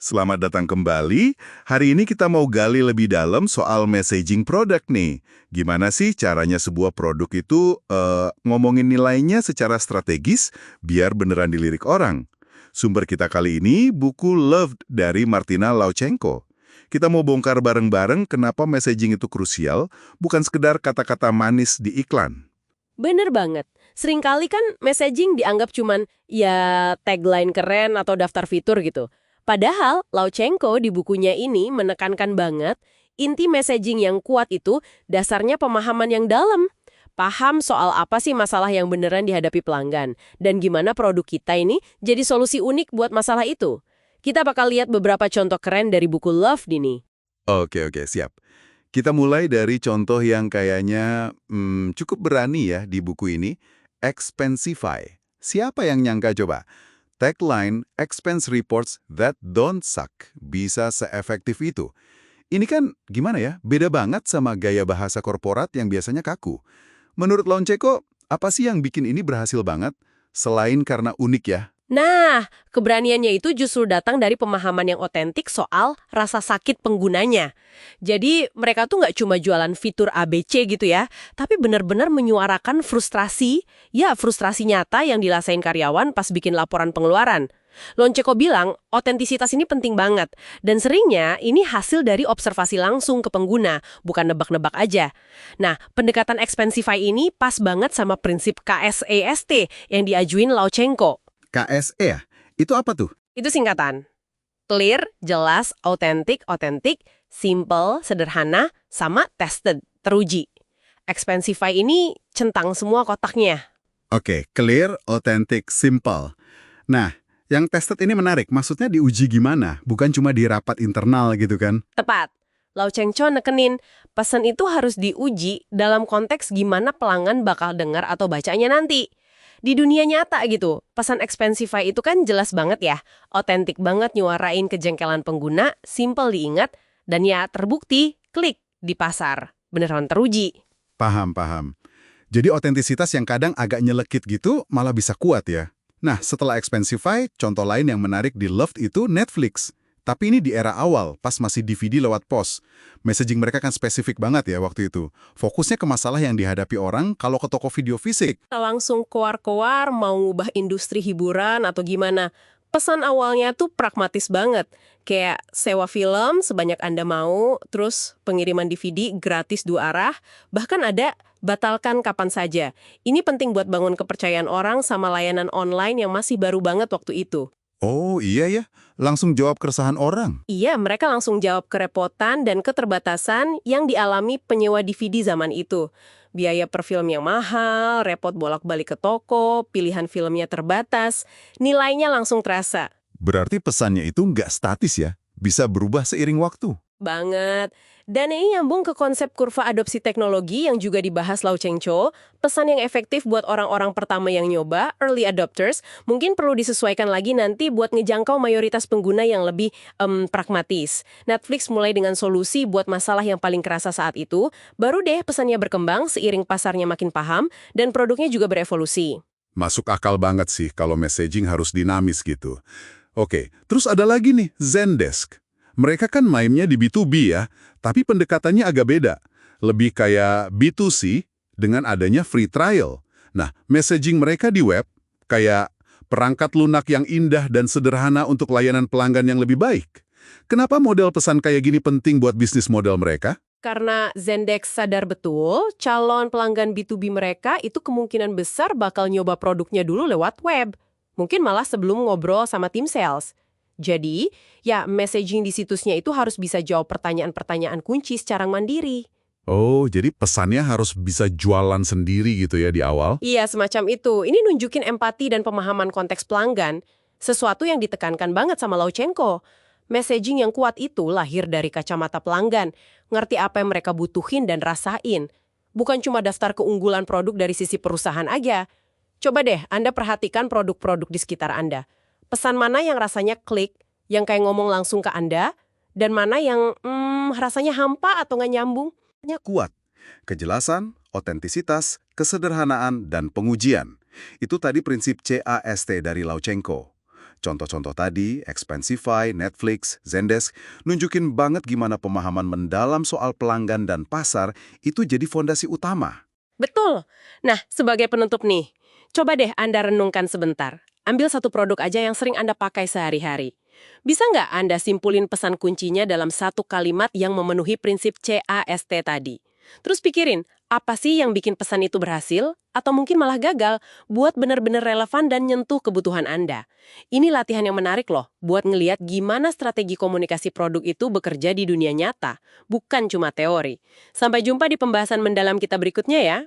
Selamat datang kembali. Hari ini kita mau gali lebih dalam soal messaging produk nih. Gimana sih caranya sebuah produk itu ngomongin nilainya secara strategis biar beneran dilirik orang? Sumber kita kali ini buku Loved dari Martina Lauchenko. Kita mau bongkar bareng-bareng kenapa messaging itu krusial, bukan sekedar kata-kata manis di iklan. Bener banget. Seringkali kan messaging dianggap cuman ya tagline keren atau daftar fitur gitu. Padahal Lauchenko di bukunya ini menekankan banget inti messaging yang kuat itu dasarnya pemahaman yang dalam. Paham soal apa sih masalah yang beneran dihadapi pelanggan dan gimana produk kita ini jadi solusi unik buat masalah itu. Kita bakal lihat beberapa contoh keren dari buku Love ini. Oke, siap. Kita mulai dari contoh yang kayaknya cukup berani ya di buku ini, Expensify. Siapa yang nyangka coba? Tagline, expense reports that don't suck, bisa seefektif itu. Ini kan gimana ya, beda banget sama gaya bahasa korporat yang biasanya kaku. Menurut Lauchenko, apa sih yang bikin ini berhasil banget? Selain karena unik ya. Nah, keberaniannya itu justru datang dari pemahaman yang otentik soal rasa sakit penggunanya. Jadi, mereka tuh nggak cuma jualan fitur ABC gitu ya, tapi benar-benar menyuarakan frustrasi nyata yang dirasain karyawan pas bikin laporan pengeluaran. Lauchenko bilang, otentisitas ini penting banget, dan seringnya ini hasil dari observasi langsung ke pengguna, bukan nebak-nebak aja. Nah, pendekatan Expensify ini pas banget sama prinsip KSAST yang diajuin Lauchenko. KSE ya? Itu apa tuh? Itu singkatan. Clear, jelas, authentic, simple, sederhana, sama tested, teruji. Expensify ini centang semua kotaknya. Oke, clear, authentic, simple. Nah, yang tested ini menarik. Maksudnya diuji gimana? Bukan cuma di rapat internal gitu kan? Tepat. Lauchenko nekenin, pesan itu harus diuji dalam konteks gimana pelanggan bakal dengar atau bacanya nanti. Di dunia nyata gitu, pesan Expensify itu kan jelas banget ya, otentik banget nyuarain kejengkelan pengguna, simple diingat, dan ya terbukti, klik di pasar. Beneran teruji. Paham. Jadi otentisitas yang kadang agak nyelekit gitu malah bisa kuat ya. Nah, setelah Expensify, contoh lain yang menarik di Loved itu Netflix. Tapi ini di era awal, pas masih DVD lewat pos. Messaging mereka kan spesifik banget ya waktu itu. Fokusnya ke masalah yang dihadapi orang kalau ke toko video fisik. Langsung keluar-keluar mau ngubah industri hiburan atau gimana. Pesan awalnya tuh pragmatis banget. Kayak sewa film sebanyak Anda mau, terus pengiriman DVD gratis 2 arah, bahkan ada batalkan kapan saja. Ini penting buat bangun kepercayaan orang sama layanan online yang masih baru banget waktu itu. Oh iya ya, langsung jawab keresahan orang. Iya, mereka langsung jawab kerepotan dan keterbatasan yang dialami penyewa DVD zaman itu. Biaya per film yang mahal, repot bolak-balik ke toko, pilihan filmnya terbatas, nilainya langsung terasa. Berarti pesannya itu nggak statis ya, bisa berubah seiring waktu. Banget. Dan ini nyambung ke konsep kurva adopsi teknologi yang juga dibahas Lauchenko. Pesan yang efektif buat orang-orang pertama yang nyoba, early adopters, mungkin perlu disesuaikan lagi nanti buat ngejangkau mayoritas pengguna yang lebih pragmatis. Netflix mulai dengan solusi buat masalah yang paling kerasa saat itu, baru deh pesannya berkembang seiring pasarnya makin paham dan produknya juga berevolusi. Masuk akal banget sih kalau messaging harus dinamis gitu. Oke, terus ada lagi nih, Zendesk. Mereka kan mainnya di B2B ya, tapi pendekatannya agak beda. Lebih kayak B2C dengan adanya free trial. Nah, messaging mereka di web kayak perangkat lunak yang indah dan sederhana untuk layanan pelanggan yang lebih baik. Kenapa model pesan kayak gini penting buat bisnis model mereka? Karena Zendesk sadar betul, calon pelanggan B2B mereka itu kemungkinan besar bakal nyoba produknya dulu lewat web. Mungkin malah sebelum ngobrol sama tim sales. Jadi, ya messaging di situsnya itu harus bisa jawab pertanyaan-pertanyaan kunci secara mandiri. Oh, jadi pesannya harus bisa jualan sendiri gitu ya di awal? Iya, semacam itu. Ini nunjukin empati dan pemahaman konteks pelanggan. Sesuatu yang ditekankan banget sama Lauchenko. Messaging yang kuat itu lahir dari kacamata pelanggan. Ngerti apa yang mereka butuhin dan rasain. Bukan cuma daftar keunggulan produk dari sisi perusahaan aja. Coba deh, Anda perhatikan produk-produk di sekitar Anda. Pesan mana yang rasanya klik, yang kayak ngomong langsung ke Anda, dan mana yang rasanya hampa atau nggak nyambung? Kuat. Kejelasan, otentisitas, kesederhanaan, dan pengujian. Itu tadi prinsip CAST dari Lauchenko. Contoh-contoh tadi, Expensify, Netflix, Zendesk, nunjukin banget gimana pemahaman mendalam soal pelanggan dan pasar itu jadi fondasi utama. Betul. Nah, sebagai penutup nih, coba deh Anda renungkan sebentar. Ambil satu produk aja yang sering Anda pakai sehari-hari. Bisa nggak Anda simpulin pesan kuncinya dalam satu kalimat yang memenuhi prinsip CAST tadi? Terus pikirin, apa sih yang bikin pesan itu berhasil? Atau mungkin malah gagal buat benar-benar relevan dan nyentuh kebutuhan Anda. Ini latihan yang menarik loh, buat ngeliat gimana strategi komunikasi produk itu bekerja di dunia nyata, bukan cuma teori. Sampai jumpa di pembahasan mendalam kita berikutnya ya.